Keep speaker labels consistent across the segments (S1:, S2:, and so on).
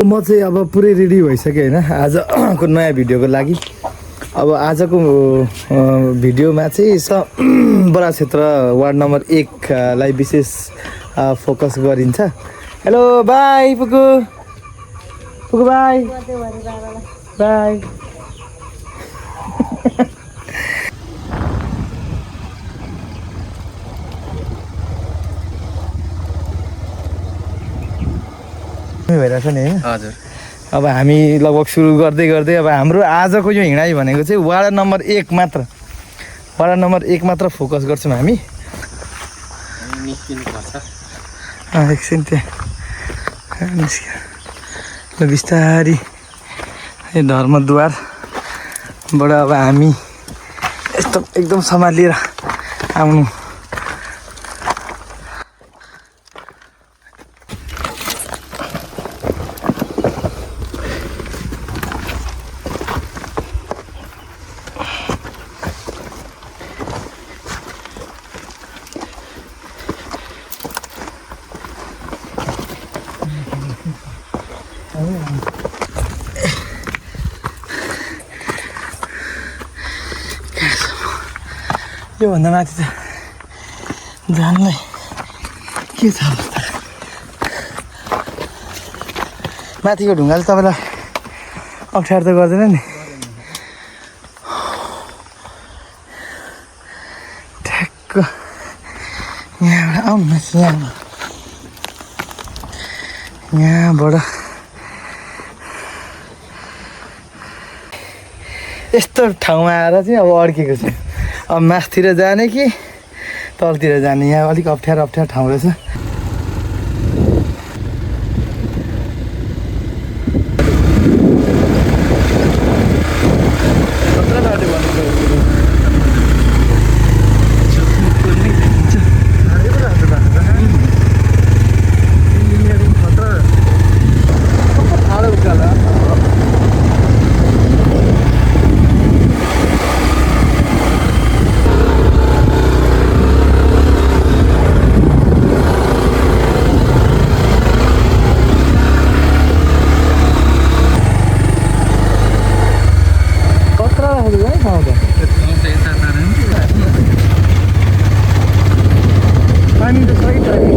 S1: म चाहिँ अब पुरै रेडी भइसकेँ होइन आजको नयाँ भिडियोको लागि। अब आजको भिडियोमा चाहिँ बडा क्षेत्र वार्ड नम्बर 1 लाई विशेष फोकस गरिन्छ। हेलो बाई पुगु पुगु बाई बाई। भइरहेछ नि होइन?
S2: हजुर।
S1: अब हामी लगभग सुरु गर्दै गर्दै अब हाम्रो आजको यो हिँडाइ भनेको चाहिँ वार्ड नम्बर 1 मात्र, वार्ड नम्बर 1 मात्र फोकस गर्छौँ हामी। एकछिन त्यहाँ निस्क्यो बिस्तारी धर्मद्वारबाट अब हामी यस्तो एकदम सम्हालेर आउनु। योभन्दा माथि त जानलाई के छ अवस्था? माथिको ढुङ्गाले तपाईँलाई अप्ठ्यारो त गर्दैन नि? ठ्याक्क यहाँबाट आउनु माथि, यहाँबाट यस्तो ठाउँमा आएर चाहिँ अब अड्केको छ। अब मासतिर जाने कि तलतिर जाने, यहाँ अलिक अप्ठ्यारो ठाउँ रहेछ। पानी त सही छ नि।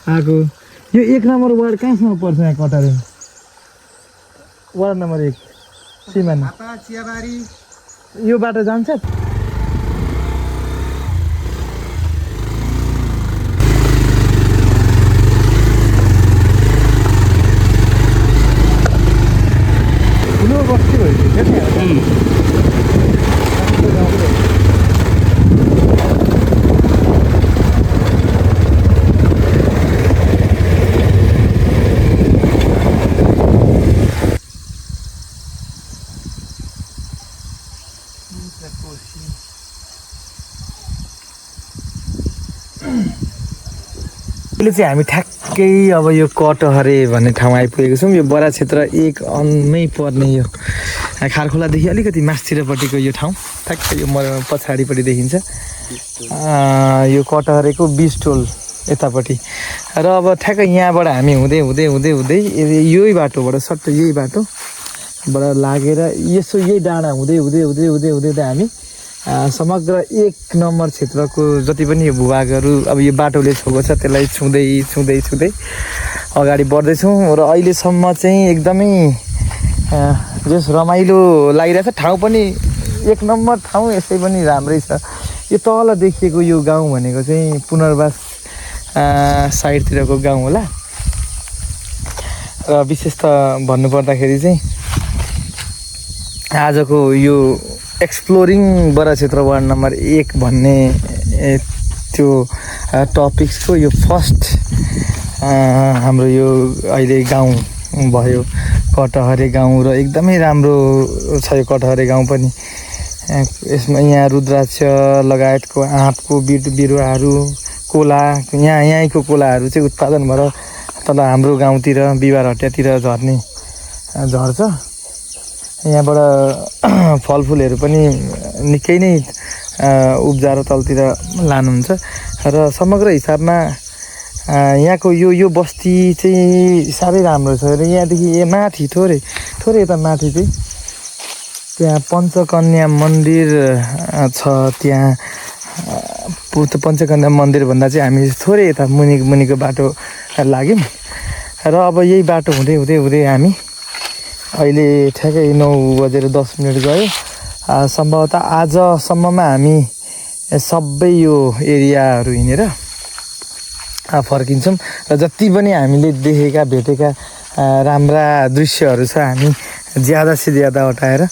S1: आएको यो 1 नम्बर वार्ड कहाँसम्म पर्छ? यहाँ कटारे वार्ड नम्बर 1 सिमाना यो बाटो जान्छ। ठुलो बस्ती भइसक्यो। अहिले चाहिँ हामी ठ्याक्कै अब यो कटहरे भन्ने ठाउँ आइपुगेको छौँ। यो बडा क्षेत्र 1 अनमै पर्ने यो खारखोलादेखि अलिकति मास्तिरपट्टिको यो ठाउँ ठ्याक्कै यो पछाडिपट्टि देखिन्छ। यो कटहरेको 20 टोल यतापट्टि र अब ठ्याक्कै यहाँबाट हामी हुँदै हुँदै हुँदै हुँदै यही बाटोबाट सट्ट यही बाटोबाट लागेर यसो यही डाँडा हुँदै हुँदै हुँदै हुँदै हुँदै हामी समग्र 1 नम्बर क्षेत्रको जति पनि यो भूभागहरू अब यो बाटोले छोएको छ त्यसलाई छुँदै छुँदै छुँदै अगाडि बढ्दैछौँ। र अहिलेसम्म चाहिँ एकदमै जस रमाइलो लागिरहेछ। ठाउँ पनि 1 नम्बर ठाउँ, यसै पनि राम्रै छ। यो तल देखिएको यो गाउँ भनेको चाहिँ पुनर्वास साइडतिरको गाउँ होला। र विशेष त भन्नुपर्दाखेरि चाहिँ आजको यो एक्सप्लोरिङ बडा क्षेत्र वार्ड नम्बर 1 भन्ने त्यो टपिक्सको यो फर्स्ट हाम्रो यो अहिले गाउँ भयो कटहरे गाउँ र एकदमै राम्रो छ यो कटहरे गाउँ पनि। यसमा यहाँ रुद्राक्ष लगायतको आँपको बिरुवाहरू कोला यहीँको कोलाहरू चाहिँ उत्पादन भएर तल हाम्रो गाउँतिर बिहिबारहट्टातिर झर्छ। यहाँबाट फलफुलहरू पनि निकै नै उब्जाएर तलतिर लानुहुन्छ र समग्र हिसाबमा यहाँको यो बस्ती चाहिँ साह्रै राम्रो छ र यहाँदेखि माथि थोरै यता माथि चाहिँ त्यहाँ पञ्चकन्या मन्दिर छ। त्यहाँ पञ्चकन्या मन्दिर भन्दा चाहिँ हामी थोरै यता मुनिको बाटो लाग्यौँ र अब यही बाटो हुँदै हामी अहिले ठ्याक्कै 9:10 गयो। सम्भवतः आजसम्ममा हामी सबै यो एरियाहरू हिँडेर फर्किन्छौँ र जति पनि हामीले देखेका भेटेका राम्रा दृश्यहरू छ हामी ज्यादा से ज्यादा हटाएर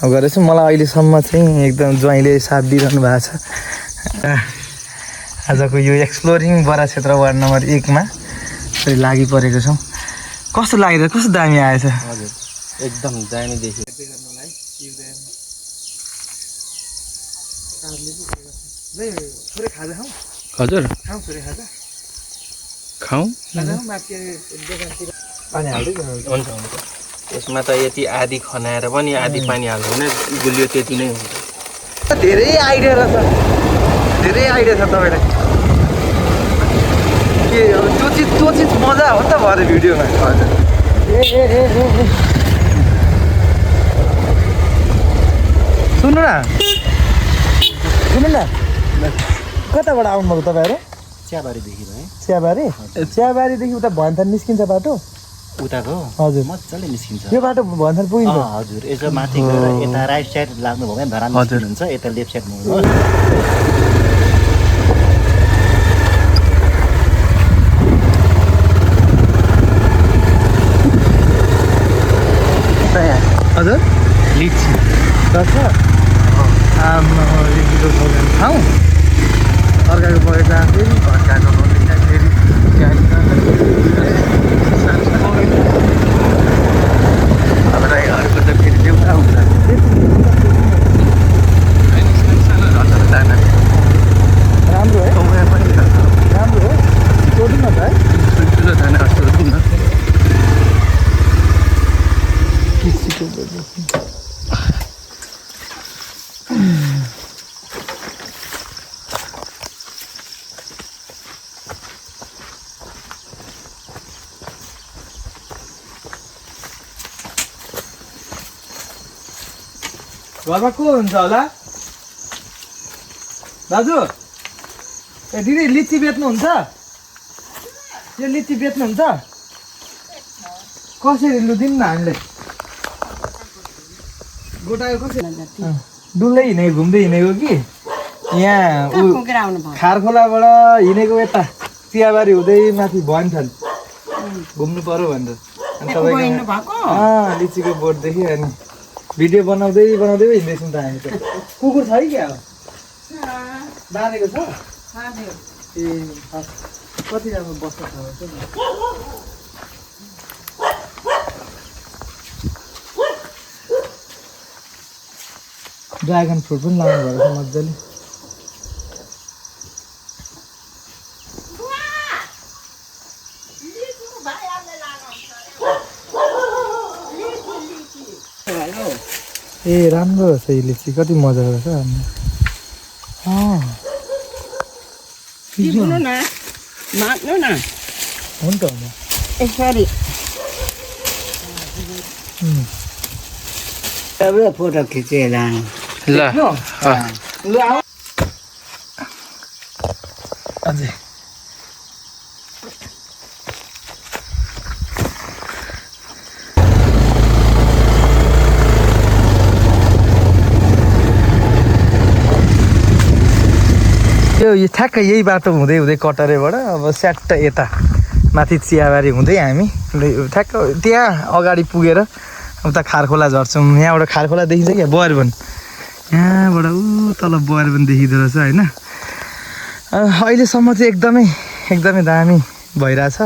S1: गरेछौँ। मलाई अहिलेसम्म चाहिँ एकदम ज्वाइँले साथ दिइरहनु भएको छ। आजको यो एक्सप्लोरिङ बरा क्षेत्र वार्ड नम्बर 1 मा लागि परेको छौँ। कस्तो लागिरहेको, कस्तो दामी आएछ?
S2: हजुर एकदम दामी देखियो। हजुर खाउँ
S1: पानी हाल्दै
S2: हुन्छ यसमा त यति आधी खनाएर पनि आधी पानी हाल्नु भने गुलियो त्यति नै हुन्छ।
S1: धेरै आइडिया रहेछ, धेरै आइडिया छ तपाईँलाई। के त्यो चिज मजा हो नि त भरे भिडियोमा। हजुर सुन्नु न कताबाट आउनुभएको तपाईँहरू?
S2: चियाबारीदेखि भयो।
S1: चियाबारीदेखि उता भनथान निस्किन्छ बाटो
S2: उताको?
S1: हजुर
S2: मजाले निस्किन्छ
S1: यो बाटो भनथान पुगिन्छ।
S2: हजुर यसो माथि गएर यता राइट साइड लाग्नु भयो भने धरान निस्किनुहुन्छ, यता लेफ्ट साइड मुड्नु। हजुर लिची
S1: लिचीको बगान खाउँ। अर्काको बगैँचा फेरि अर्काको बगैँचा फेरि अर्को त फेरि देउता हुन्छ। राम्रो है, राम्रो हो। सोधौँ न त है, ठुल्ठुलो खाना जस्तो सोधौँ न। घरमा को हुन्छ होला दाजु? ए दिदी लिची बेच्नुहुन्छ? यो लिची बेच्नुहुन्छ? कसरी लु दिनु न हामीलाई। गोटाको कसरी? डुल्दै हिँडेको घुम्दै हिँडेको कि यहाँ खारखोलाबाट हिँडेको यता चियाबारी हुँदै माथि भन्छन् घुम्नु पर्यो भनेर। अनि तपाईँको लिचीको बोट देख्यो अनि भिडियो बनाउँदै हिँड्दैछौँ त हामी त। कुकुर छ है क्या? बाँधेको छ? ए कति राम्रो बस्छ छ। ड्रागन फ्रुट पनि लाउनु भएको छ मजाले। ए राम्रो रहेछ यो लिची, कति मजाको रहेछ। हुन्छ
S3: फोटो खिचेर
S2: ल
S1: अझै यो ठ्याक्कै यही बाटो हुँदै कटरेबाट अब स्याट्ट यता माथि चियाबारी हुँदै हामी ठ्याक्क त्यहाँ अगाडि पुगेर उता खारखोला झर्छौँ। यहाँबाट खारखोला देखिन्छ क्या बयरवन, यहाँबाट ऊ तल बयरवन देखिँदो रहेछ होइन। अहिलेसम्म चाहिँ एकदमै दामी भइरहेछ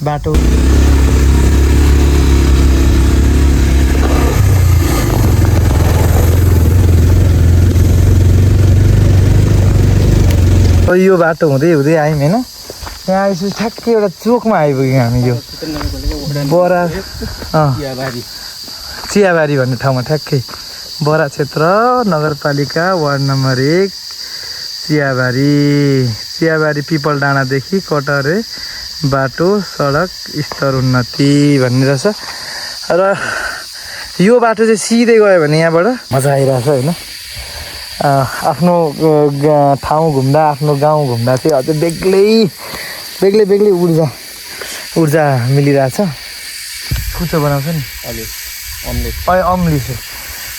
S1: बाटो। यो बाटो हुँदै आयौँ होइन। यहाँ आएपछि ठ्याक्कै एउटा चोकमा आइपुग्यौँ हामी। यो बरा चियाबारी भन्ने ठाउँमा ठ्याक्कै बरा क्षेत्र नगरपालिका वार्ड नम्बर 1 चियाबारी पिपल डाँडादेखि कटरे बाटो सडक स्तर उन्नति भन्ने रहेछ। र यो बाटो चाहिँ सिधै गयो भने यहाँबाट मजा आइरहेछ होइन। आफ्नो ठाउँ घुम्दा आफ्नो गाउँ घुम्दा चाहिँ अझै बेग्लै ऊर्जा मिलिरहेछ। कुचो बनाउँछ नि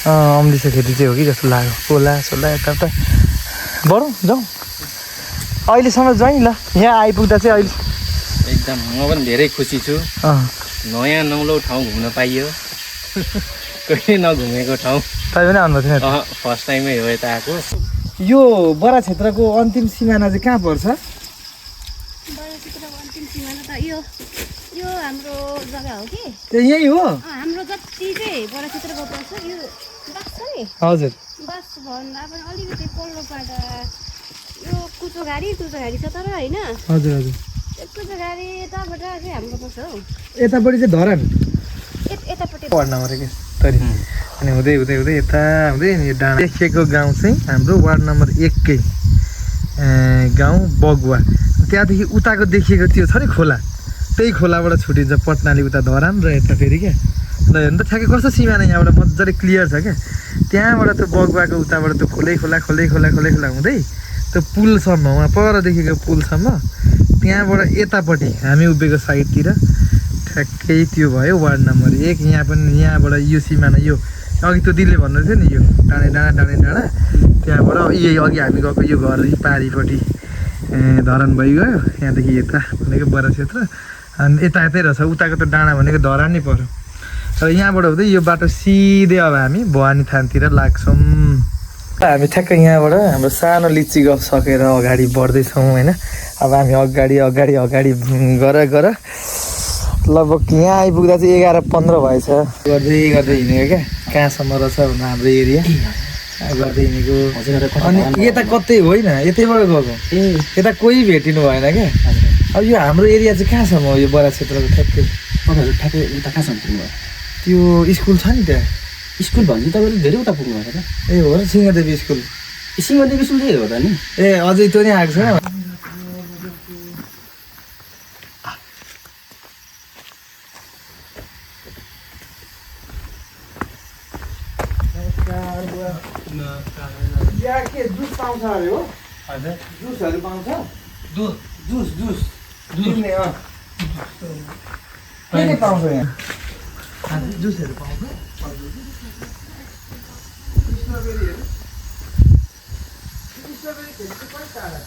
S1: अम्लिसो खेती चाहिँ हो कि जस्तो लाग्यो। कोला यताउता बढौँ जाउँ अहिलेसम्म जाउँ ल। यहाँ आइपुग्दा चाहिँ अहिले
S2: एकदम म पनि धेरै खुसी छु। नयाँ नौलो ठाउँ घुम्न पाइयो। कहिले नघुमेको ठाउँ।
S1: तपाईँ पनि आउनुभएको थिएन?
S2: फर्स्ट टाइमै हो यता आएको।
S1: यो बरा क्षेत्रको अन्तिम सिमाना चाहिँ कहाँ पर्छ?
S3: बरा क्षेत्रको अन्तिम सिमाना त यो हाम्रो जग्गा हो कि?
S1: यही हो
S3: हाम्रो जति चाहिँ बरा क्षेत्रको पर्छ यो बस छ नि।
S1: हजुर
S3: बस भन्दा पनि अलिकति पल्लोबाट यो कुचोघारी छ तर होइन।
S1: हजुर
S3: कुचोघारी यताबाट चाहिँ हाम्रो पर्छ हौ।
S1: यतापट्टि चाहिँ धरान
S3: यतापट्टि
S1: वार्ड नम्बर 1 तरी अनि हुँदै यता हुँदै अनि डाँडा देखिएको गाउँ चाहिँ हाम्रो वार्ड नम्बर 1 कै गाउँ बगुवा। त्यहाँदेखि उताको देखिएको त्यो छ नि खोला, त्यही खोलाबाट छुटिन्छ पटनाले उता धरान र यता फेरि क्या। ल हेर्नु त ठ्याक्कै कस्तो सिमाना यहाँबाट मजाले क्लियर छ क्या। त्यहाँबाट त्यो बगुवाको उताबाट त्यो खोलै खोला हुँदै त्यो पुलसम्म उहाँ पर देखेको पुलसम्म त्यहाँबाट यतापट्टि हामी उभिएको साइडतिर ठ्याक्कै त्यो भयो वार्ड नम्बर 1। यहाँ पनि यहाँबाट यो सिमाना यो अघि त्यो दिलले भन्नु थियो नि यो डाँडा त्यहाँबाट यही अघि हामी गएको यो घर पारिपट्टि धरान भइगयो। यहाँदेखि यता भनेको बरा क्षेत्र अनि यतै रहेछ। उताको त डाँडा भनेको धरान नै पर्यो। र यहाँबाट हुँदै यो बाटो सिधै अब हामी भवानी थानतिर लाग्छौँ। हामी ठ्याक्कै यहाँबाट हाम्रो सानो लिची गफ सकेर अगाडि बढ्दैछौँ होइन। अब हामी अगाडि गर लगभग यहाँ आइपुग्दा चाहिँ 11:15 भएछ। गर्दै हिँडेको क्या कहाँसम्म रहेछ भन्दा हाम्रो एरिया गर्दै हिँडेको। अनि यता कतै होइन यतैबाट गएको यता कोही भेटिनु भएन क्या। अब यो हाम्रो एरिया चाहिँ कहाँसम्म हो? यो बरा क्षेत्रको ठ्याक्कै
S4: उता कहाँसम्म पुग्नु भयो?
S1: त्यो स्कुल छ नि त्यहाँ
S4: स्कुल भन्छ तपाईँले धेरै उता पुग्नु भएको त?
S1: ए हो र सिंहदेवी स्कुल
S4: त्यही हो त नि।
S1: ए अझै त्यो नै आएको छैन। यहाँ के जुस पाउँछ अरे हो? हजुर जुसहरू पाउँछ? जुस पिउने के पाउँछ यहाँ? जुसहरू पाउँछ? स्ट्रबेरीहरू खेल्नु चाहिँ कति टाढा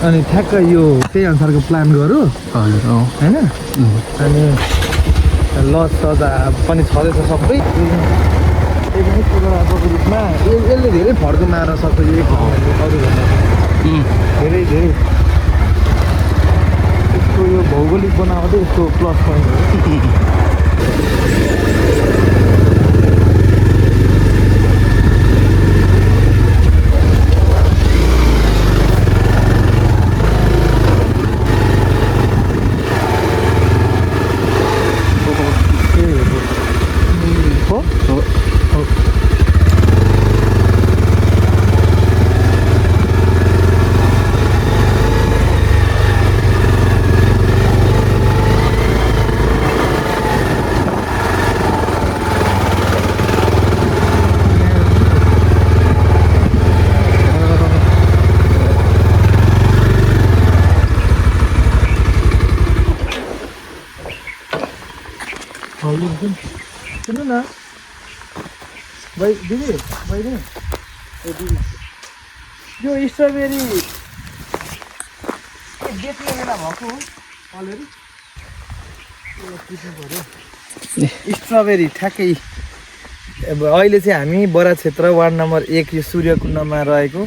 S1: अनि ठ्याक्क यो त्यही अनुसारको प्लान गरौँ होइन। अनि लज सजा पनि छँदैछ सबै। त्यही पनि कुराको रूपमा यसले धेरै फड्को मार्न सक्छ यो अरूभन्दा धेरै यसको यो भौगोलिक बनावटै यसको प्लस पोइन्ट हो। सुन्नु न दिदी बहिनी ए दिदी यो स्ट्रबेरी बेच्ने बेला भएको हो अलरेडी स्ट्रबेरी ठ्याक्कै अब अहिले चाहिँ हामी बरा क्षेत्र वार्ड नम्बर 1 यो सूर्यकुण्डमा रहेको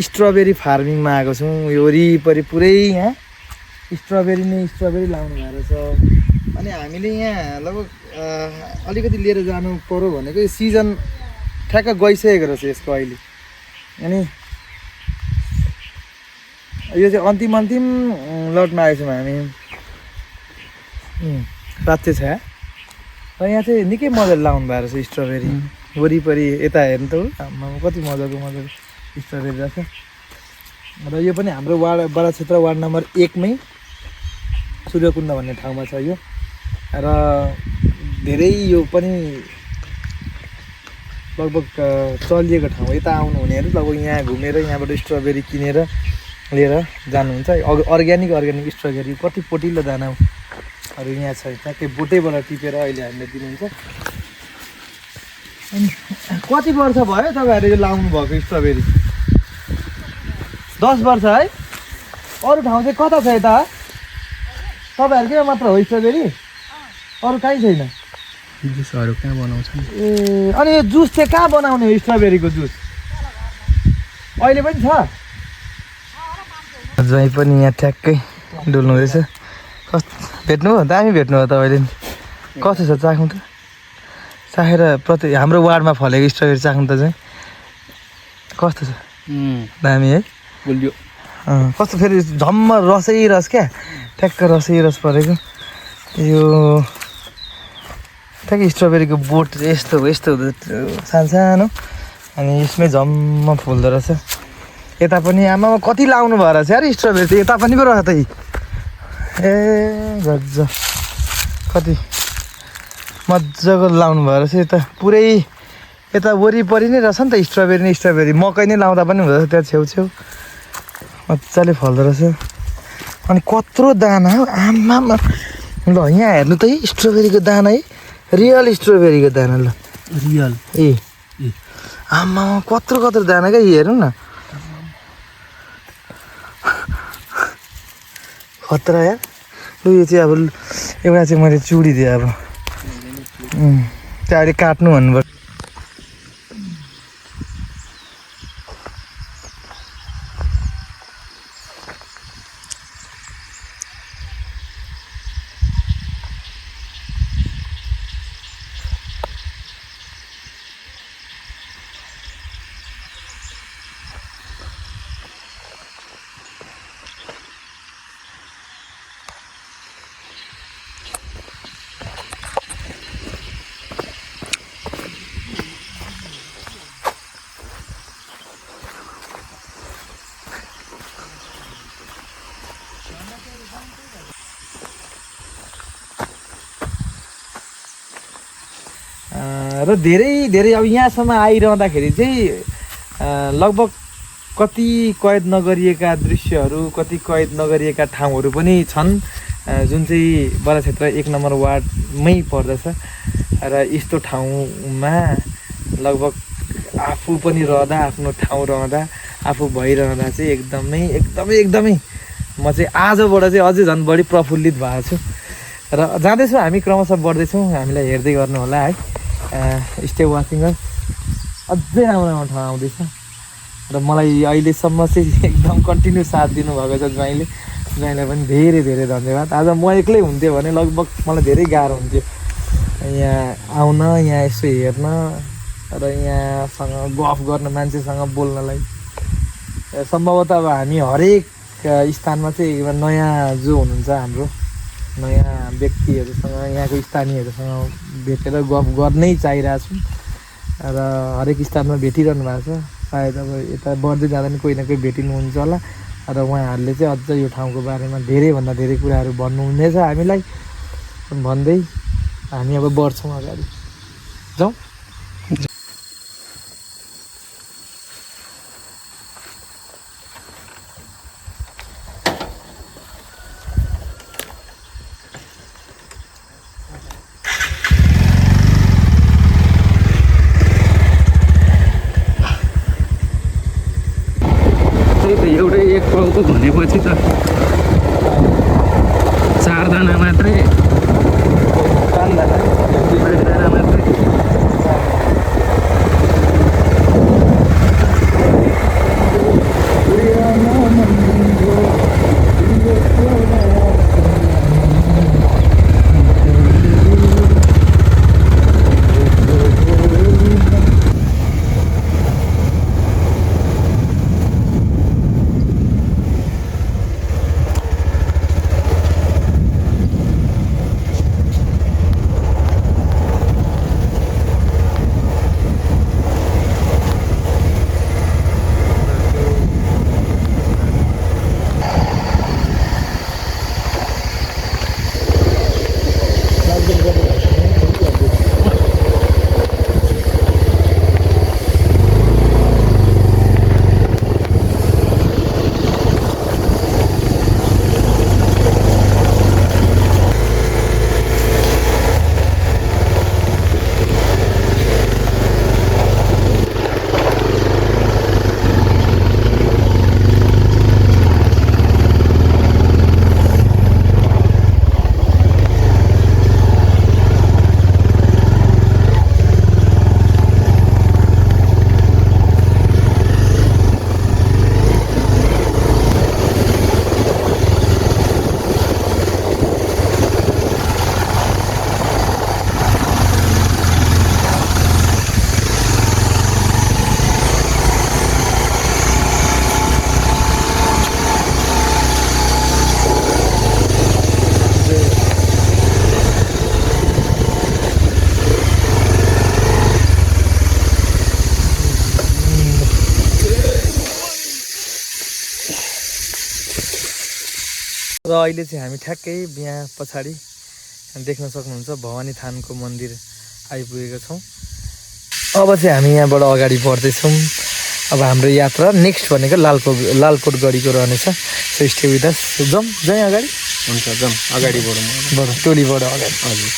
S1: स्ट्रबेरी फार्मिङमा आएको छौँ। यो वरिपरि पुरै यहाँ स्ट्रबेरी नै स्ट्रबेरी लाउनु भएको छ। अनि हामीले यहाँ लगभग अलिकति लिएर जानु पर्यो भनेको यो सिजन ठ्याक्क गइसकेको रहेछ यसको अहिले। अनि यो चाहिँ अन्तिम लटमा आएछौँ हामी रात्रि छ र यहाँ चाहिँ निकै मजाले लाउनु भएको रहेछ स्ट्रबेरी वरिपरि यता हेर्नु त आम्मा कति मजाको स्ट्रबेरी रहेछ। र यो पनि हाम्रो बडा क्षेत्र वार्ड नम्बर 1 मै सूर्यकुण्ड भन्ने ठाउँमा छ यो। र धेरै यो पनि लगभग चलिएको ठाउँ। यता आउनुहुनेहरू लगभग यहाँ घुमेर यहाँबाट स्ट्रबेरी किनेर लिएर जानुहुन्छ। अर्ग्यानिक स्ट्रबेरी कति पोटिलो दानाहरू यहाँ छ ट्याक्कै बोटैबाट टिपेर अहिले हामीले दिनुहुन्छ। अनि कति वर्ष भयो तपाईँहरूले यो लाउनु भएको स्ट्रबेरी? 10 वर्ष है। अरू ठाउँ चाहिँ कता छ यता? तपाईँहरूकै मात्र हो स्ट्रबेरी? अरू कहीँ छैन?
S2: जुसहरू कहाँ बनाउँछन्?
S1: ए अनि यो जुस चाहिँ कहाँ बनाउने हो स्ट्रबेरीको जुस? अहिले पनि छ? जहीँ पनि यहाँ ठ्याक्कै डुल्नु रहेछ। भेट्नु हो? दामी भेट्नु हो तपाईँले। कस्तो छ चाख्नु त? चाखेर हाम्रो वार्डमा फलेको स्ट्रबेरी चाख्नु त चाहिँ कस्तो छ? दामी है?
S2: गुलियो
S1: कस्तो फेरि झम्म रसै रस क्या ठ्याक्क रसै रस परेको यो ठ्याक्कै स्ट्रबेरीको बोट यस्तो सानो अनि यसमै झम्म फुल्दो रहेछ। यता पनि आमामा कति लाउनु भयो रहेछ यार स्ट्रबेरी त यता पनि पो रहेछ त ए गज कति मजाको लाउनु भयो रहेछ। यता पुरै यता वरिपरि नै रहेछ नि त स्ट्रबेरी मकै नै लाउँदा पनि हुँदो रहेछ त्यहाँ छेउछेउ मजाले फल्दो रहेछ। अनि कत्रो दाना हो आमामा। ल यहाँ हेर्नु त स्ट्रबेरीको दाना है रियल स्ट्रबेरीको दाना ल
S4: रियल
S1: ए आमामा कत्रो दाना क्या हेर्नु न खतरा यार। लु यो चाहिँ अब एउटा चाहिँ मैले चुडिदिएँ अब त्यो अहिले काट्नु भन्नुभयो। र धेरै अब यहाँसम्म आइरहँदाखेरि चाहिँ लगभग कति कैद नगरिएका दृश्यहरू कति कैद नगरिएका ठाउँहरू पनि छन् जुन चाहिँ बडा क्षेत्र 1 नम्बर वार्डमै पर्दछ। र यस्तो ठाउँमा लगभग आफू पनि रहँदा आफ्नो ठाउँ रहँदा आफू भइरहँदा चाहिँ एकदमै म चाहिँ आजबाट चाहिँ अझै झन् बढी प्रफुल्लित भएको छु। र जाँदैछौँ हामी क्रमशः बढ्दैछौँ हामीलाई हेर्दै गर्नु होला है। स्टे वाचिङ अझै राम्रो ठाउँ आउँदैछ र मलाई अहिलेसम्म चाहिँ एकदम कन्टिन्यू साथ दिनुभएको छ ज्वाइँलाई पनि धेरै धन्यवाद। आज म एक्लै हुन्थ्यो भने लगभग मलाई धेरै गाह्रो हुन्थ्यो यहाँ आउन यहाँ यसो हेर्न र यहाँसँग गफ गर्न मान्छेसँग बोल्नलाई। सम्भवतः अब हामी हरेक स्थानमा चाहिँ नयाँ जो हुनुहुन्छ हाम्रो नयाँ व्यक्तिहरूसँग यहाँको स्थानीयहरूसँग भेटेर गफ गर्नै चाहिरहेको छु र हरेक स्थानमा भेटिरहनु भएको छ। सायद अब यता बढ्दै जाँदा पनि कोही न कोही भेटिनुहुन्छ होला र उहाँहरूले चाहिँ अझ यो ठाउँको बारेमा धेरैभन्दा धेरै कुराहरू भन्नुहुनेछ हामीलाई भन्दै हामी अब बढ्छौँ अगाडि जाउँ।
S2: दाना मात्रै दाना मात्रै
S1: र अहिले चाहिँ हामी ठ्याक्कै बिहा पछाडि देख्न सक्नुहुन्छ भवानी थानको मन्दिर आइपुगेका छौँ। अब चाहिँ हामी यहाँबाट अगाडि बढ्दैछौँ। अब हाम्रो यात्रा नेक्स्ट भनेको लालकोट गढीको रहनेछ। So stay with us. जाउँ अगाडि।
S2: हुन्छ जाउँ अगाडि बढौँ
S1: टोलीबाट अगाडि।
S2: हजुर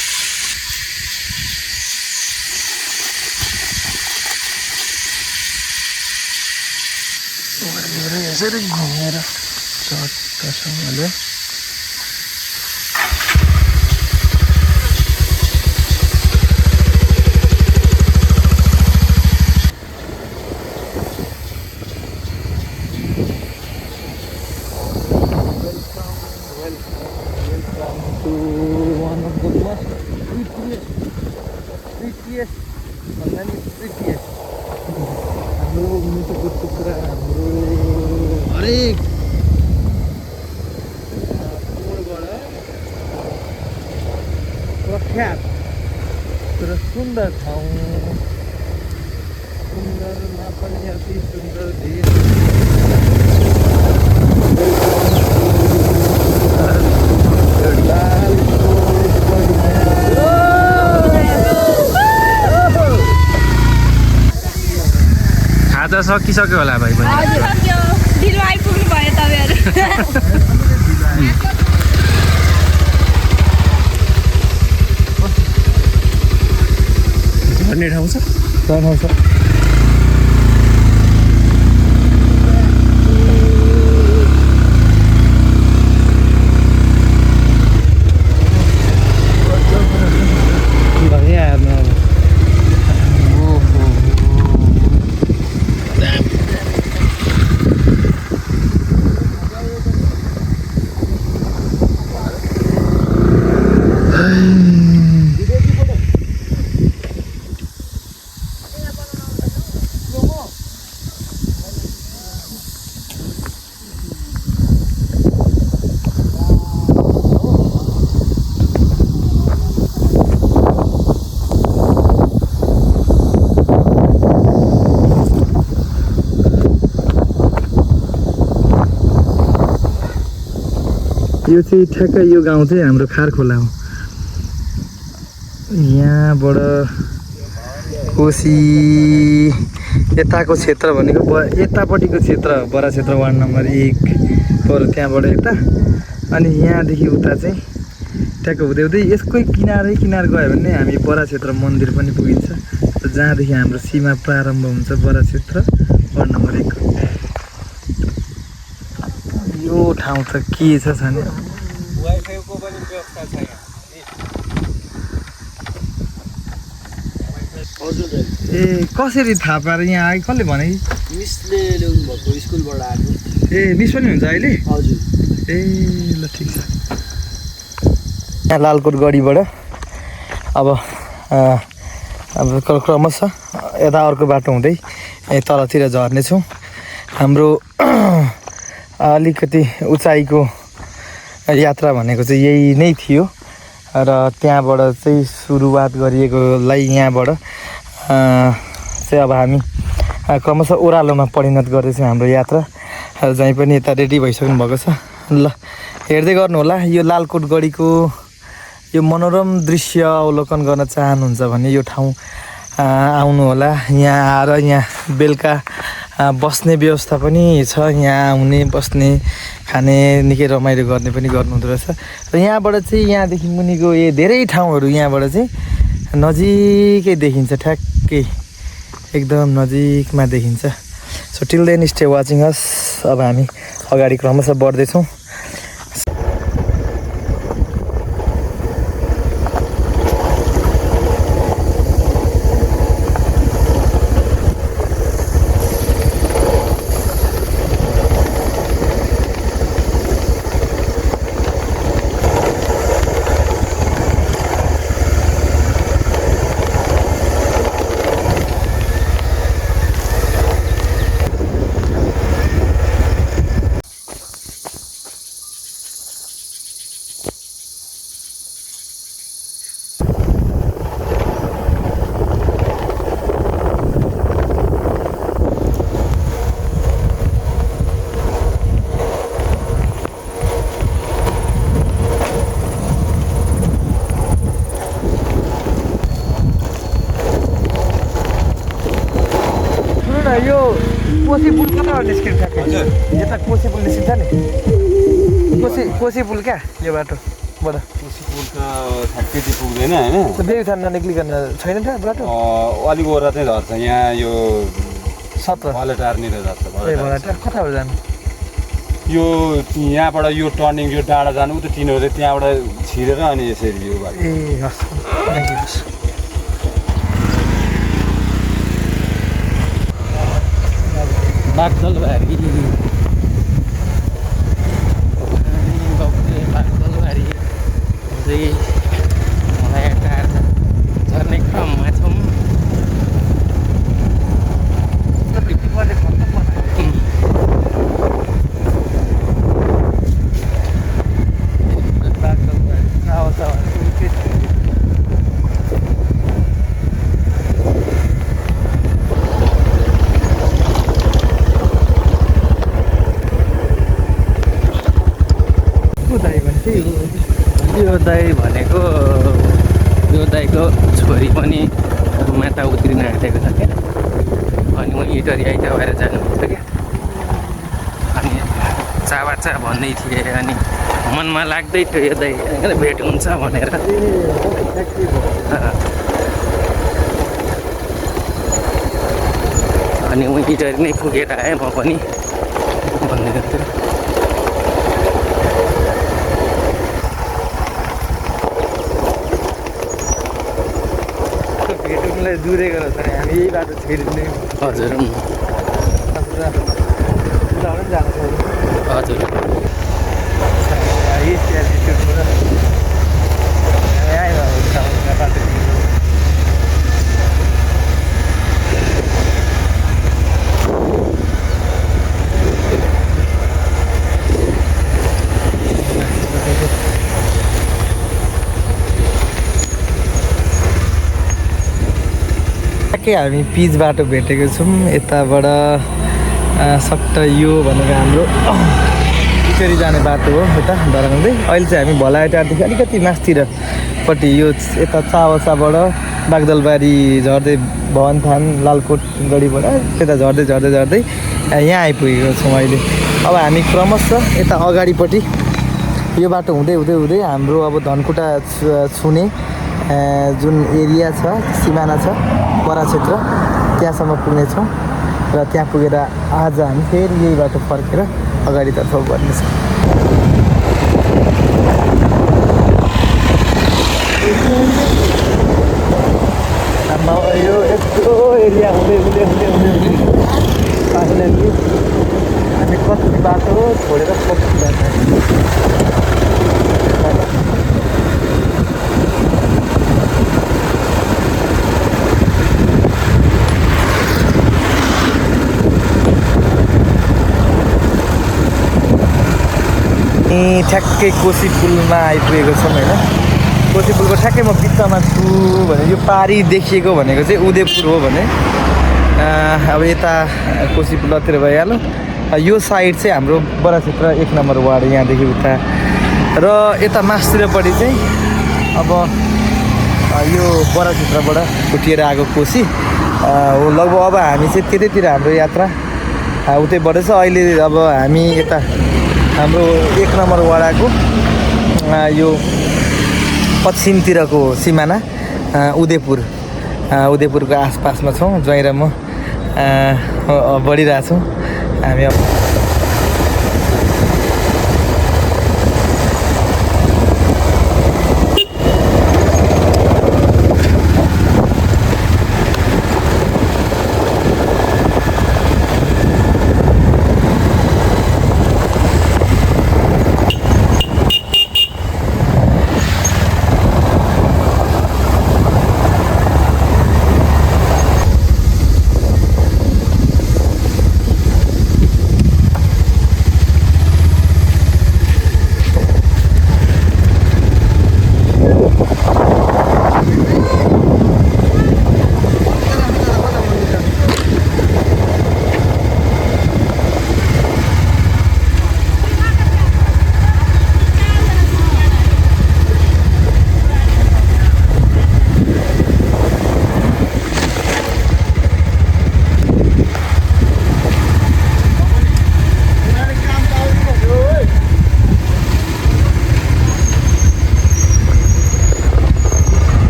S1: यसरी घुमेर चट्टसँगले हाम्रो मुटुको टुक्रा हाम्रो हरेक प्रख्यात तर सुन्दर ठाउँ, सुन्दरमा पनि अति सुन्दर देश।
S2: खाजा सकिसक्यो होला भाइ पनि
S3: ढिलो आइपुग्नु भयो तपाईँहरू।
S2: झर्ने ठाउँ छ
S1: यो चाहिँ ठ्याक्कै यो गाउँ चाहिँ हाम्रो खारखोला हो। यहाँबाट कोसी यताको क्षेत्र भनेको यतापट्टिको क्षेत्र बरा क्षेत्र वार्ड नम्बर 1 पर्यो। त्यहाँबाट यता अनि यहाँदेखि उता चाहिँ ठ्याक्क हुँदै हुँदै यसकै किनारै किनार गयो भने हामी बरा क्षेत्र मन्दिर पनि पुगिन्छ। जहाँदेखि हाम्रो सीमा प्रारम्भ हुन्छ बरा क्षेत्र वार्ड नम्बर 1। यो ठाउँ त के छ नि
S2: व्यवस्था छ यहाँ
S4: हजुर दाइ
S1: ए कसरी थाहा पाएर यहाँ आयो कसले भने
S4: मिसले ल्याउनु भएको स्कुलबाट आएको
S1: ए मिस पनि हुन्छ अहिले
S4: हजुर
S1: ए ल ठिक छ यहाँ लालकोट गढीबाट अब क्रमशः यता अर्को बाटो हुँदै तलतिर झर्नेछौँ हाम्रो अलिकति उचाइको यात्रा भनेको चाहिँ यही नै थियो र त्यहाँबाट चाहिँ सुरुवात गरिएकोलाई यहाँबाट चाहिँ अब हामी क्रमशः ओह्रालोमा परिणत गर्दैछौँ हाम्रो यात्रा र जहीँ पनि यता रेडी भइसक्नु भएको छ ल हेर्दै गर्नु होला यो लालकोट गढीको यो मनोरम दृश्य अवलोकन गर्न चाहनुहुन्छ भने यो ठाउँ आउनु होला यहाँ आएर यहाँ बेलुका बस्ने व्यवस्था पनि छ यहाँ आउने बस्ने खाने निकै रमाइलो गर्ने पनि गर्नुहुँदो रहेछ र यहाँबाट चाहिँ यहाँदेखि मुनिको धेरै ठाउँहरू यहाँबाट चाहिँ नजिकै देखिन्छ ठ्याक्कै एकदम नजिकमा देखिन्छ so till then stay watching us अब हामी अगाडि क्रमशः बढ्दैछौँ यो कोसी पुल कताबाट निस्किन्छ
S5: हजुर
S1: यता कोसी पुल निस्किन्छ नि कोसी पुल क्या यो बाटोबाट
S5: कोसी पुल त ठ्याक्कै पुग्दैन होइन
S1: देवीथान ननिक्लिकन छैन त बाटो
S5: अलिक ओरा चाहिँ झर्छ यहाँ यो
S1: 17
S5: भलेटारनिर झर्छ
S1: कताबाट जानु
S5: यो यहाँबाट यो टर्निङ यो डाँडा जानु त तिनीहरू त्यहाँबाट छिरेर अनि यसरी यो बाटो
S1: ए हस् थ्याङ्क यू
S2: बागदलबारी बागदलबारी हुँदै मलाई टाढ झर्ने क्रममा छौँ यो दाई भनेको यो दाईको छोरी पनि माता उत्रिन आँटेको छ क्या अनि म इटरी आइता भएर जानुहुन्छ क्या अनि चाबाचा भन्दै थिएँ अनि मनमा लाग्दै थियो यो दाई भेट हुन्छ भनेर अनि म इटरी नै पुगेर आएँ म पनि भन्दै थियो
S1: भेटौँलाई दुरै गरेर छ हामी यही बाटो छिरिँदै
S2: हजुर हजुर
S1: हामी पिच बाटो भेटेको छौँ यताबाट सट्ट यो भनेको हाम्रो इटरी जाने बाटो हो यता धराउँदै अहिले चाहिँ हामी भलाइटारदेखि अलिकति मास्तिरपट्टि यो यता चावसाबाट बागदलबारी झर्दै भवनथान लालकोट गढीबाट यता झर्दै झर्दै झर्दै यहाँ आइपुगेको छौँ अहिले अब हामी क्रमशः यता अगाडिपट्टि यो बाटो हुँदै हुँदै हुँदै हाम्रो अब धनकुटा छुने जुन एरिया छ सिमाना छ बरा क्षेत्र त्यहाँसम्म पुग्नेछौँ र त्यहाँ पुगेर आज हामी फेरि यही बाटो फर्केर अगाडितर्फ बढ्नेछौँ ठ्याक्कै कोसी पुलमा आइपुगेको छौँ होइन। कोसी पुलको ठ्याक्कै म बिचमा छु भने यो पारी देखिएको भनेको चाहिँ उदयपुर हो भने अब यता कोसी पुलतिर भइहाल्यो। यो साइड चाहिँ हाम्रो बडा क्षेत्र 1 नम्बर वार्ड यहाँदेखि उता र यता मास्तिरपट्टि चाहिँ अब यो बडा क्षेत्रबाट छुटिएर आएको कोसी हो। लगभग अब हामी चाहिँ त्यतैतिर हाम्रो यात्रा उतैबाट छ। अहिले अब हामी यता हाम्रो 1 नम्बर वडाको यो पश्चिमतिरको सिमाना उदयपुरको आसपासमा छौँ। ज्वाइँ र म बढिरहेछौँ हामी अब।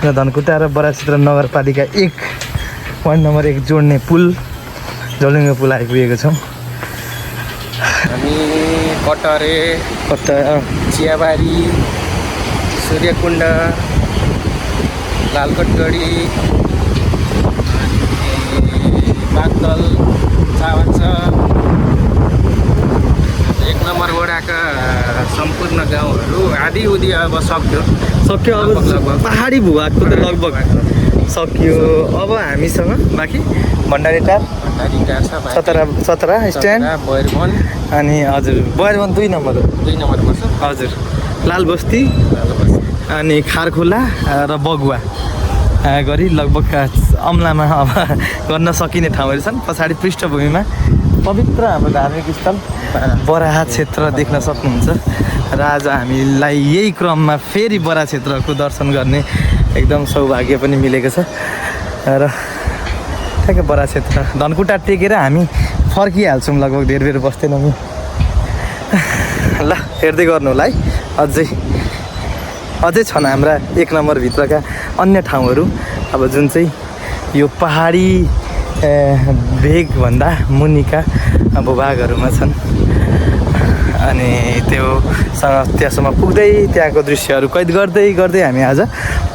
S1: धनकुटा र बडा क्षेत्र नगरपालिका 1 वार्ड नम्बर 1 जोड्ने पुल झोलुङ्गे पुल आइपुगेको छौँ।
S2: हामी कटरे चियाबारी सूर्यकुण्ड लालकोटगढी बागदल चावान्छ 1 नम्बर वडाका सम्पूर्ण गाउँहरू आधी उधी अब सक्यो
S1: अब पहाडी भूभागको त लगभग सकियो। अब हामीसँग बाँकी भण्डारी टार
S2: छ
S1: 17 स्ट्यान्ड
S2: बैरवन
S1: अनि हजुर बैरवन 2 नम्बर हो।
S2: 2 नम्बर पर्छ
S1: हजुर लालबस्ती अनि खारखोला र बगुवा गरी लगभग अम्लामा अब गर्न सकिने ठाउँहरू छन्। पछाडि पृष्ठभूमिमा पवित्र हाम्रो धार्मिक स्थल बराहा क्षेत्र देख्न सक्नुहुन्छ र आज हामीलाई यही क्रममा फेरि बराहा क्षेत्रको दर्शन गर्ने एकदम सौभाग्य पनि मिलेको छ र ठ्याक्कै बराहा क्षेत्र धनकुटा टेकेर हामी फर्किहाल्छौँ। लगभग धेर बेर बस्दैनौँ ल हेर्दै गर्नु होला है। अझै छन् हाम्रा 1 नम्बरभित्रका अन्य ठाउँहरू अब जुन चाहिँ यो पहाडी भेगभन्दा मुनिका भूभागहरूमा छन् अनि त्यहाँसम्म पुग्दै त्यहाँको दृश्यहरू कैद गर्दै गर्दै हामी आज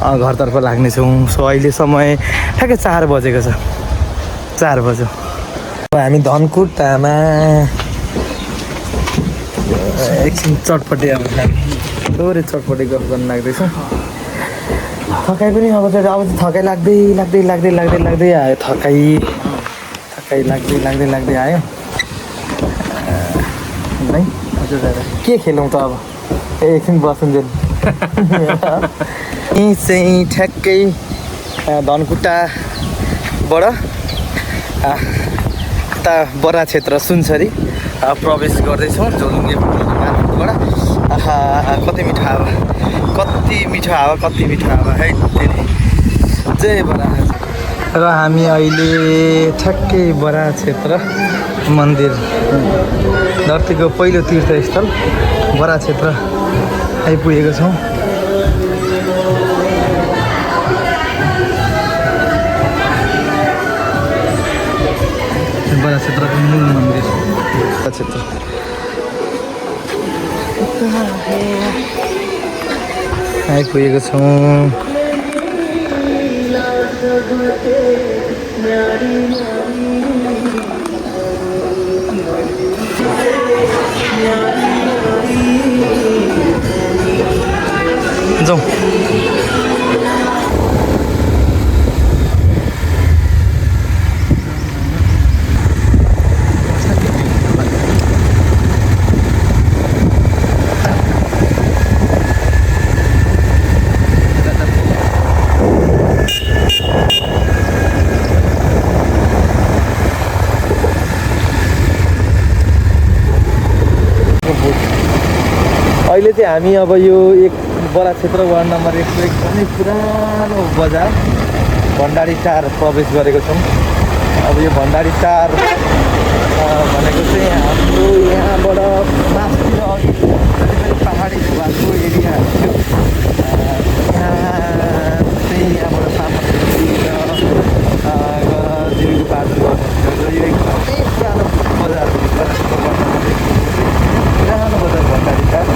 S1: घरतर्फ लाग्नेछौँ। सो अहिले समय ठ्याक्कै 4 बजेको छ। 4 बज्यो। हामी धनकुटामा एकछिन चटपटे अब थोरै चटपटे गफ गर्न लाग्दैछौँ। थकाइ पनि अब थकाइ लाग्दै आयो। थकाइ लाग्दै आयो है। हजुर दादा के खेलौँ त अब एकछिन बसुन्जेल यहीँ चाहिँ ठ्याक्कै धनकुटाबाट यता बराहा क्षेत्र सुनसरी प्रवेश गर्दैछौँ झोलुङ्गे मार्फतबाट। कति मिठो हावा है। जय बराहा। र हामी अहिले ठ्याक्कै बरा क्षेत्र मन्दिर धरतीको पहिलो तीर्थस्थल बरा क्षेत्र आइपुगेको छौँ। बरा क्षेत्रको मूल मन्दिर बरा क्षेत्र आइपुगेको छौँ। जाउँ। अहिले चाहिँ हामी अब यो एक बरा क्षेत्र वार्ड नम्बर 1 एकदमै पुरानो बजार भण्डारी 4 प्रवेश गरेको छौँ। अब यो भण्डारी 4 भनेको चाहिँ हाम्रो यहाँबाट मास्तिर अघि जति पनि पाहाडी भूभागको एरियाहरू थियो यहाँ चाहिँ यहाँबाट सामानहरू जीविकोपार्जन गर्नुहुन्छ। र यो एकदमै पुरानो बजार हो पुरानो बजार भण्डारी 4।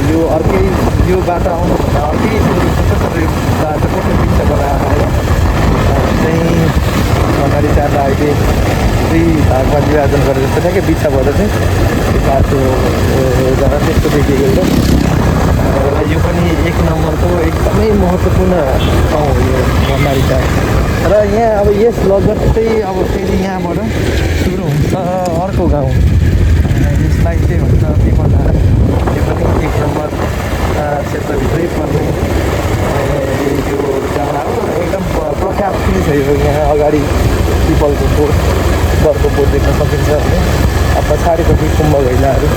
S1: यो अर्कै यो बाटो आउनुभन्दा अर्कै यो बाटो कस्तो बिच बनाएर चाहिँ भण्डारी 4 अहिले 2 भागमा विभाजन गरेर जस्तो ठ्याक्कै बिच भएर चाहिँ यो बाटो जग्गा त्यस्तो देखिएको छ। यो पनि 1 नम्बरको एकदमै महत्त्वपूर्ण ठाउँ हो यो भण्डारी 4। र यहाँ अब यस लगत्तै अब फेरि यहाँबाट सुरु हुन्छ अर्को गाउँ, यसलाई चाहिँ हुन्छ पिपलधारा। यो पनि 1 नम्बर क्षेत्रभित्रै पर्ने यो जग्गा हो। एकदम प्रख्यात पनि छ यो। यहाँ अगाडि पिपलको बोट, बरको बोट देख्न सकिन्छ होइन। पछाडिपट्टि कुम्भ घैलाहरू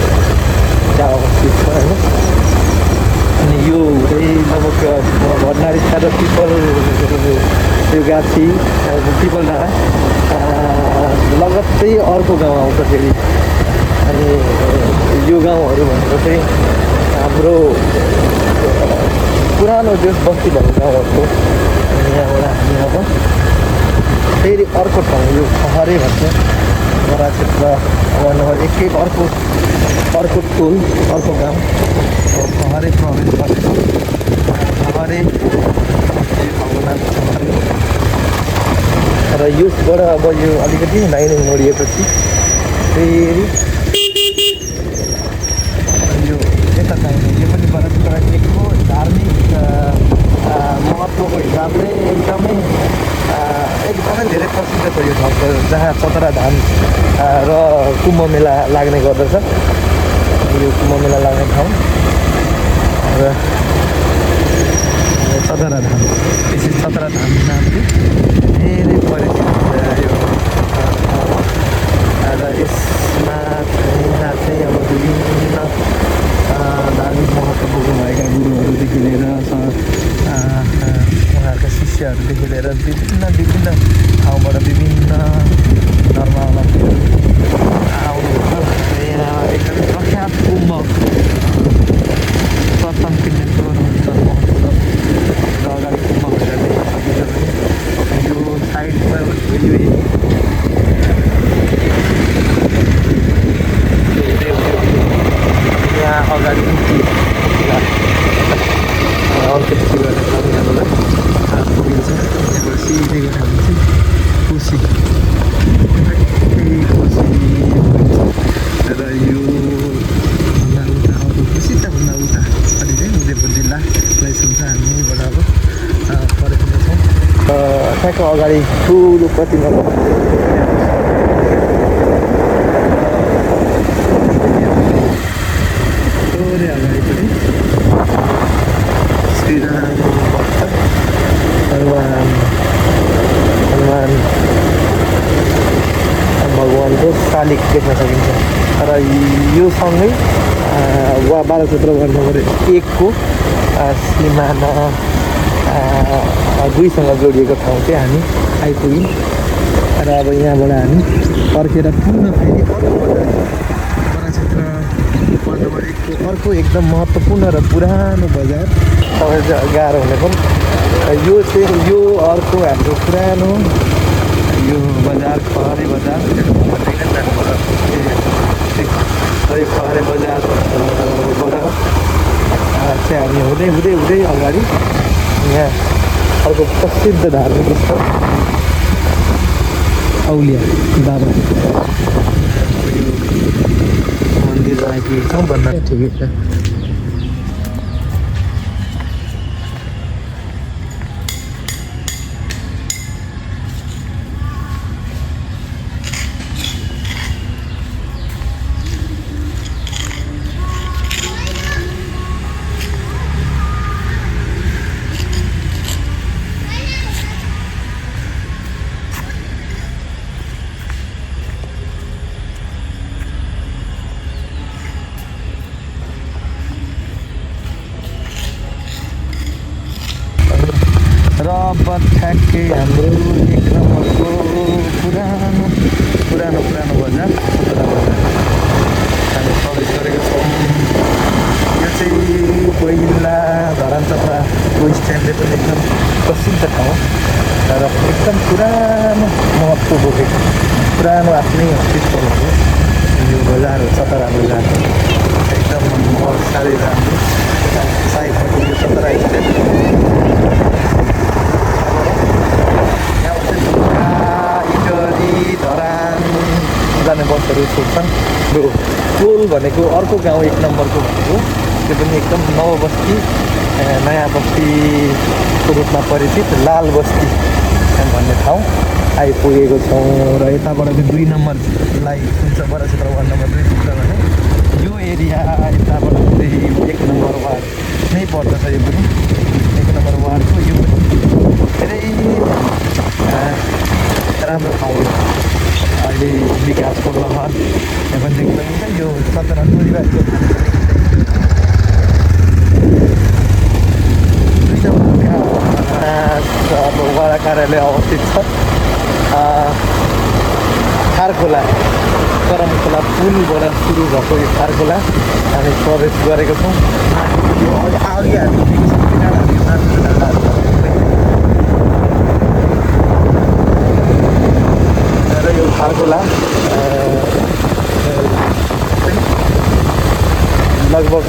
S1: त्यहाँ अवस्थित छ होइन। अनि यो चाहिँ लगभग भण्डारी 4 र पिपल यो गाछी पिपलधारा लगत्तै अर्को गाउँ आउँछ फेरि। अनि यो गाउँहरू भनेको चाहिँ हाम्रो पुरानो देश बस्ती भएको गाउँहरूको। यहाँबाट हामी अब फेरि अर्को ठाउँ यो खहरे भन्छ बरा क्षेत्र वार्ड नम्बर 1 अर्को टोल अर्को गाउँ खहरे प्रवेश गरेको खहरे र यसबाट अब यो अलिकति दाहिने मोडिएपछि फेरि यो यता चाहिने यो पनि बरा क्षेत्र 1 को धार्मिक महत्त्वको हिसाबले एकदमै धेरै प्रसिद्ध छ यो ठाउँ, जहाँ चतरा धाम र कुम्भ मेला लाग्ने गर्दछ। यो कुम्भ मेला लाग्ने ठाउँ र चतरा धाम, विशेष चतरा धाम नामले धेरै परिचित यो र यसमा यहाँ चाहिँ अब विभिन्न धार्मिक महत्त्व बोक्नुभएका गुरुहरूदेखि लिएर उहाँहरूका शिष्यहरूदेखि लिएर विभिन्न ठाउँबाट विभिन्न धर्मावलम्बीहरू आउनुहुन्छ। यहाँ एकदमै प्रख्यात कुम्भ प्रथम पिण्डेश्वर महोत्सव र अगाडि कुम्भ भनेर देख्न सकिन्छ भने यो साइडमा यहाँ अगाडि अर्को गर्ने ठाउँ यहाँबाट पुगिन्छ। यहाँबाट सिधैको ठाउँ चाहिँ कोसी र यो भन्दा उता अर्को कोसीभन्दा उता अलि चाहिँ उदयपुर जिल्लालाई छुन्छ। हामी यहीँबाट अब फर्किँदैछौँ। ठ्याक्क अगाडि ठुलो प्रतिमा थोरै अगाडिपट्टि श्रीराम भक्त हनुमान भगवानको शालिग देख्न सकिन्छ। र यो सँगै बरा क्षेत्र वार्ड नम्बर 1 को सिमाना दुईसँग जोडिएको ठाउँ चाहिँ हामी आइपुग्यौँ र अब यहाँबाट हामी फर्केर पुनः फेरि बडा क्षेत्र वार्ड नम्बर 1 को अर्को एकदम महत्त्वपूर्ण र पुरानो बजार तपाईँलाई गाह्रो हुने पनि यो चाहिँ यो अर्को हाम्रो पुरानो यो बजार खहरे बजार खहरे बजारबाट चाहिँ हामी हुँदै हुँदै हुँदै अगाडि यहाँ अर्को प्रसिद्ध धार्मिक स्थल औलिया बाबा मन्दिर आइपुगेको छौँ भन्न ठिकै छ र अब ठ्याक्कै हाम्रो 1 नम्बरको पुरानो बजार सतरा बजार हामी प्रवेश गरेको छौँ। यो चाहिँ पहिला धरान चक्राको स्ट्यान्डले पनि एकदम प्रसिद्ध ठाउँ र एकदम पुरानो महत्त्व बोकेको पुरानो आफ्नै अस्तित्वहरू यो बजार हो सतरा बजार एकदम साह्रै राम्रो साइडको यो सतरा स्ट्यान्ड धरान जाने बसहरू छोड्छन्। यो टोल भनेको अर्को गाउँ 1 नम्बरको भनेको त्यो पनि एकदम नवबस्ती नयाँ बस्तीको रूपमा परिचित लाल बस्ती भन्ने ठाउँ आइपुगेको छौँ र यताबाट चाहिँ 2 नम्बरलाई हुन्छ बडा क्षेत्र वार्ड नम्बर 2 पुग्छ भने यो एरिया यताबाट चाहिँ 1 नम्बर वार्ड नै पर्दछ। यो पनि 1 नम्बर वार्डको यो पनि धेरै राम्रो ठाउँ हो। अहिले विकासको लहर यहाँ पनि देख्न मिल्छ। यो सतरा टोरीबारीको अब वडा कार्यालय अवस्थित छ। खारखोला करमखोला पुलबाट सुरु भएको यो खारखोला हामी प्रवेश गरेको छौँ। अघि हामी यो खारखोला लगभग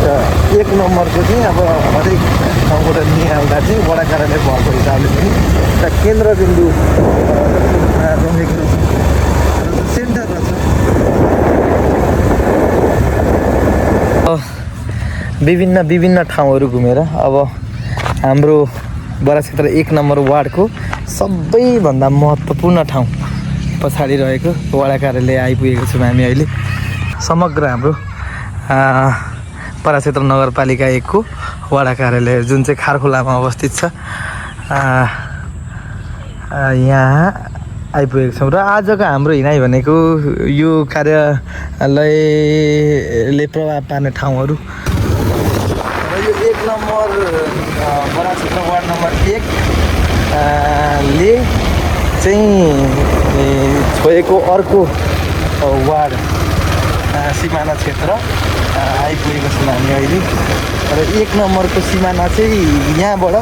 S1: 1 नम्बरको चाहिँ अब हरेक ठाउँबाट निहाल्दा चाहिँ वडा कार्यालय भएको हिसाबले पनि एउटा केन्द्रबिन्दु रहेको रहेछ सेन्टर रहेछ। विभिन्न ठाउँहरू घुमेर अब हाम्रो बडा क्षेत्र 1 नम्बर वार्डको सबैभन्दा महत्त्वपूर्ण ठाउँ पछाडि रहेको वडा कार्यालय आइपुगेको छौँ हामी अहिले। समग्र हाम्रो बडा क्षेत्र नगरपालिका 1 को वडा कार्यालय जुन चाहिँ खारखोलामा अवस्थित छ यहाँ आइपुगेको छौँ। र आजको हाम्रो हिँडाइ भनेको यो कार्यालयले प्रभाव पार्ने ठाउँहरू र यो 1 नम्बर बडा क्षेत्र वार्ड नम्बर 1 ले चाहिँ छोएको अर्को वार्ड सिमाना क्षेत्र आइपुगेको छौँ हामी अहिले। र 1 नम्बरको सिमाना चाहिँ यहाँबाट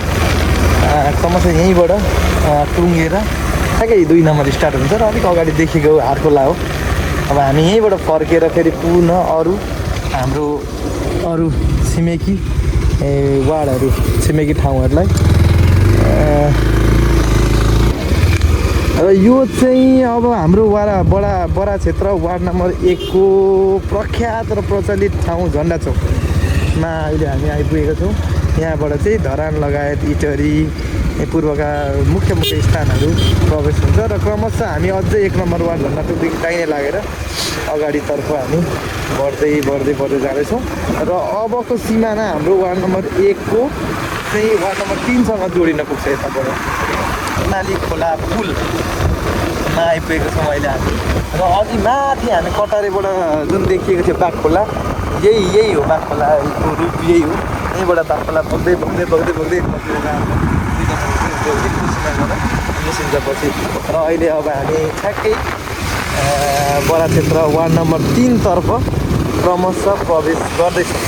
S1: क्रमशः यहीँबाट टुङ्गेर ठ्याक्कै 2 नम्बर स्टार्ट हुन्छ र अलिक अगाडि देखेको हारखोला हो। अब हामी यहीँबाट फर्केर फेरि पुनः हाम्रो अरू छिमेकी वार्डहरू छिमेकी ठाउँहरूलाई र यो चाहिँ अब हाम्रो बडा क्षेत्र वार्ड नम्बर 1 को प्रख्यात र प्रचलित ठाउँ झन्डा चौकमा अहिले हामी आइपुगेका छौँ। यहाँबाट चाहिँ धरान लगायत इटरी पूर्वका मुख्य स्थानहरू प्रवेश हुन्छ र क्रमशः हामी अझै 1 नम्बर वार्ड झन्डा चौकदेखि दाहिने लागेर अगाडितर्फ हामी बढ्दै जाँदैछौँ। र अबको सिमाना हाम्रो वार्ड नम्बर 1 को चाहिँ वार्ड नम्बर 3 सँग जोडिन पुग्छ। यताबाट नाली खोला पुलमा आइपुगेको छौँ अहिले हामी। र अघि माथि हामी कटारेबाट जुन देखिएको थियो बाघखोला यही हो बाघखोलाको रूप यही हो। यहीँबाट बाघखोला बग्दै निस्किन्छ पछि र अहिले अब हामी ठ्याक्कै बडा क्षेत्र वार्ड नम्बर 3 तर्फ क्रमशः प्रवेश गर्दैछौँ।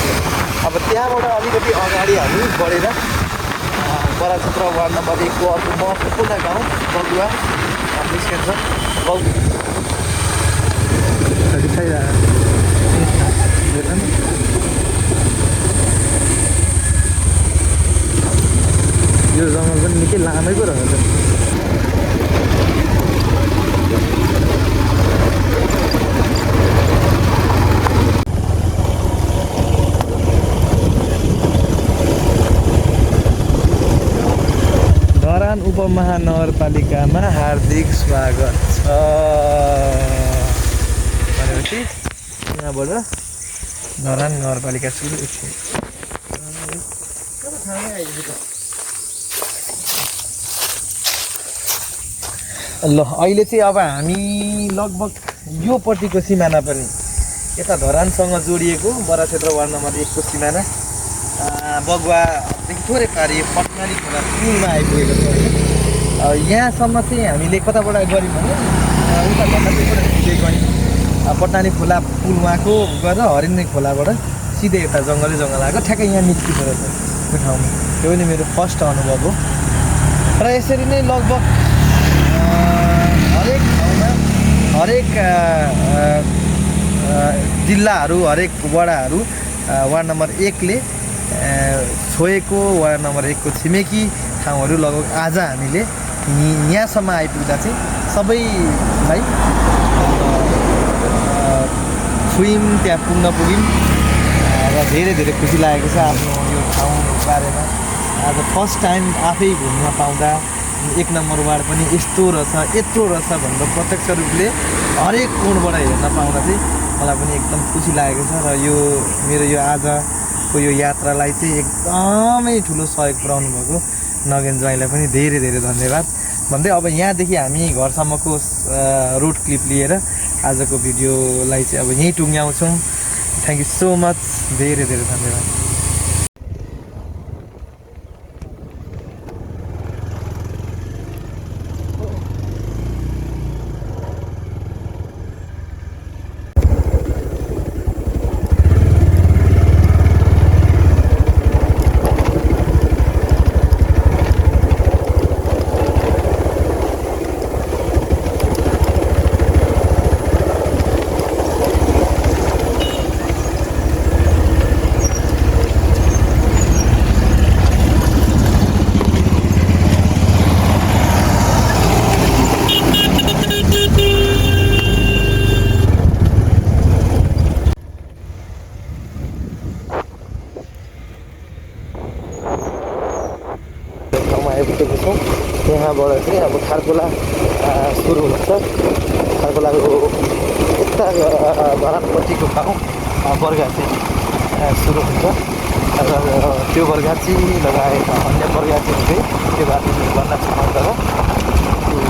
S1: अब त्यहाँबाट अलिकति अगाडि हामी बढेर बडा क्षेत्र वार्ड नम्बर 1 को अर्को महत्त्वपूर्ण गाउँ बगुवा निस्किन्छ। यो जङ्गल पनि निकै लामै पो रहेछ। धरान उपमहानगरपालिकामा हार्दिक स्वागत छ भनेपछि यहाँबाट धरान नगरपालिका सुरु ल अहिले चाहिँ अब हामी लगभग योपट्टिको सिमाना पनि यता धरानसँग जोडिएको बडा क्षेत्र वार्ड नम्बर 1 को सिमाना बगुवादेखि थोरै पारि पटनाली खोला पुलमा आइपुगेको छ होइन। यहाँसम्म चाहिँ हामीले कताबाट गऱ्यौँ भने उता घटाचीबाट हिँड्दै गयौँ पटनाली खोला पुल उहाँको गरेर हरिणी खोलाबाट सिधै यता जङ्गल आएको ठ्याक्कै यहाँ निस्किँदो रहेछ त्यो ठाउँमा। त्यो पनि मेरो फर्स्ट अनुभव हो र यसरी नै लगभग हरेक ठाउँमा हरेक जिल्लाहरू हरेक वडाहरू वार्ड नम्बर 1 ले छोएको वार्ड नम्बर 1 को छिमेकी ठाउँहरू लगभग आज हामीले यहाँसम्म आइपुग्दा चाहिँ सबैलाई छुयौँ, त्यहाँ पुग्न पुग्यौँ र धेरै धेरै खुसी लागेको छ आफ्नो यो ठाउँ बारेमा। आज फर्स्ट टाइम आफै घुम्न पाउँदा 1 नम्बर वार्ड पनि यस्तो रहेछ यत्रो रहेछ भनेर प्रत्यक्ष रूपले हरेक कोणबाट हेर्न पाउँदा चाहिँ मलाई पनि एकदम खुसी लागेको छ र यो मेरो यो आजको यो यात्रालाई चाहिँ एकदमै ठुलो सहयोग पुऱ्याउनु भएको नगेन ज्वाइँलाई पनि धेरै धेरै धन्यवाद भन्दै अब यहाँदेखि हामी घरसम्मको रोड क्लिप लिएर आजको भिडियोलाई चाहिँ अब यहीँ टुङ्ग्याउँछौँ। थ्याङ्क यू सो मच, धेरै धेरै धन्यवाद। आइपुगेको छौँ। यहाँबाट चाहिँ अब खारखोला सुरु हुन्छ। खारखोलाको उता धरानपट्टिको ठाउँ बरगाछी सुरु हुन्छ र त्यो बरगाछी लगायत अन्य बरगाछीहरू चाहिँ त्यो बाटो भन्न समाउँदा र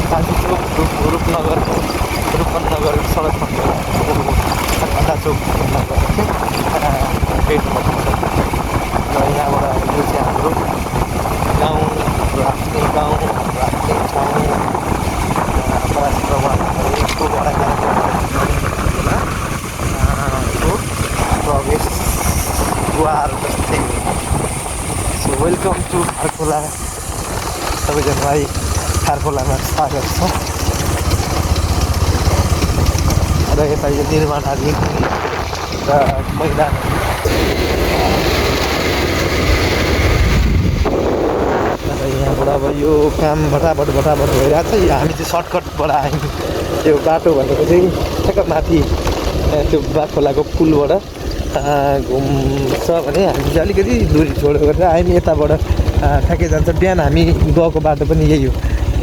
S1: कान्छी चोक रूपनगर सडक खण्डा चोक भेट हुन्छ र यहाँबाट यो चाहिँ हाम्रो गाउँ राफ्टिङ ठाउँ प्रवेश द्वार जस्तै। सो वेलकम टु खारखोला, सबैजनालाई खारखोलामा स्वागत छ। र यता यो निर्माणाधीन र मैदान यहाँबाट अब यो काम भटाभट भइरहेको छ। हामी चाहिँ सर्टकटबाट आयौँ। त्यो बाटो भनेको चाहिँ ठ्याक्क माथि त्यो खोलाको पुलबाट घुम्छ भने हामी चाहिँ अलिकति दूरी छोडेर गरेर आयौँ। यताबाट ठ्याक्कै जान्छ। बिहान हामी गएको बाटो पनि यही हो,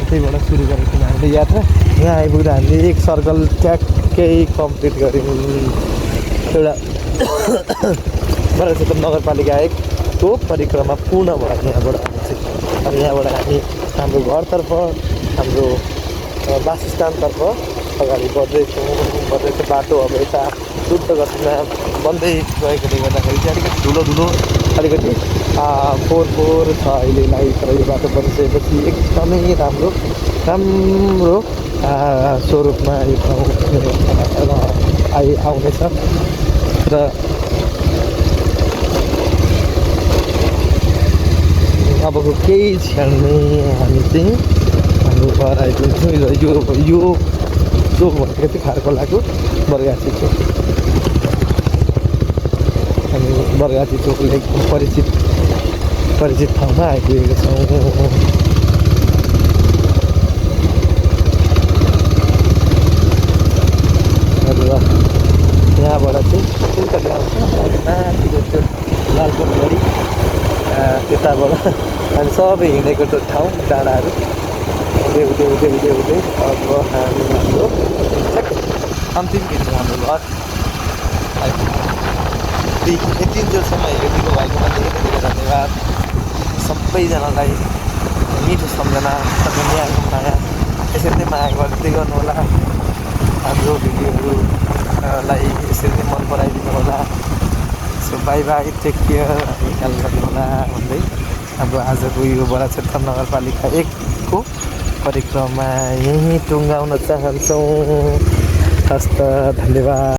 S1: त्यहीबाट सुरु गरेको थियौँ हामीले यात्रा। यहाँ आइपुग्दा हामीले एक सर्कल ट्याक्कै कम्प्लिट गऱ्यौँ। एउटा बडा क्षेत्र नगरपालिका 1 को परिक्रमा पूर्ण भयो यहाँबाट चाहिँ। अब यहाँबाट हामी हाम्रो घरतर्फ हाम्रो वासस्थानतर्फ अगाडि बढ्दैछ। बाटो अब यता द्रुत गतिमा बन्दै गएकोले गर्दाखेरि चाहिँ अलिकति धुलो अलिकति फोहोर छ अहिलेलाई, तर यो बाटो बनिसकेपछि एकदमै राम्रो स्वरूपमा यो ठाउँ आउनेछ र अबको केही क्षणमै हामी चाहिँ हाम्रो घर आइपुग्छौँ। यो चोक भनेको चाहिँ खारखोलाको बरगाछी चोक। हामी बरगाछी चोकले एकदम परिचित ठाउँमा आइपुगेका छौँ। यहाँबाट चाहिँ उल्टा आउँछ माथिको त्यो लालकोटगढी त्यताबाट हामी सबै हिँडेको त्यो ठाउँ डाँडाहरू हुँदै अब हामी हाम्रो अन्तिम भित्र हाम्रो घर यति जोरसम्म हेरिदिनु भएकोमा धेरै धेरै धन्यवाद। सबैजनालाई मिठो सम्झना, दुनियाँको माया यसरी नै माया गर्दै गर्नुहोला। हाम्रो भिडियोहरूलाई यसरी नै मन पराइदिनु होला। So bye bye, take care, हामी ख्याल गर्नुहोला भन्दै हाम्रो आजको यो बडाक्षेत्र नगरपालिका 1को परिक्रमा यहीँ टुङ्गाउन चाहन्छौँ। हस्त धन्यवाद।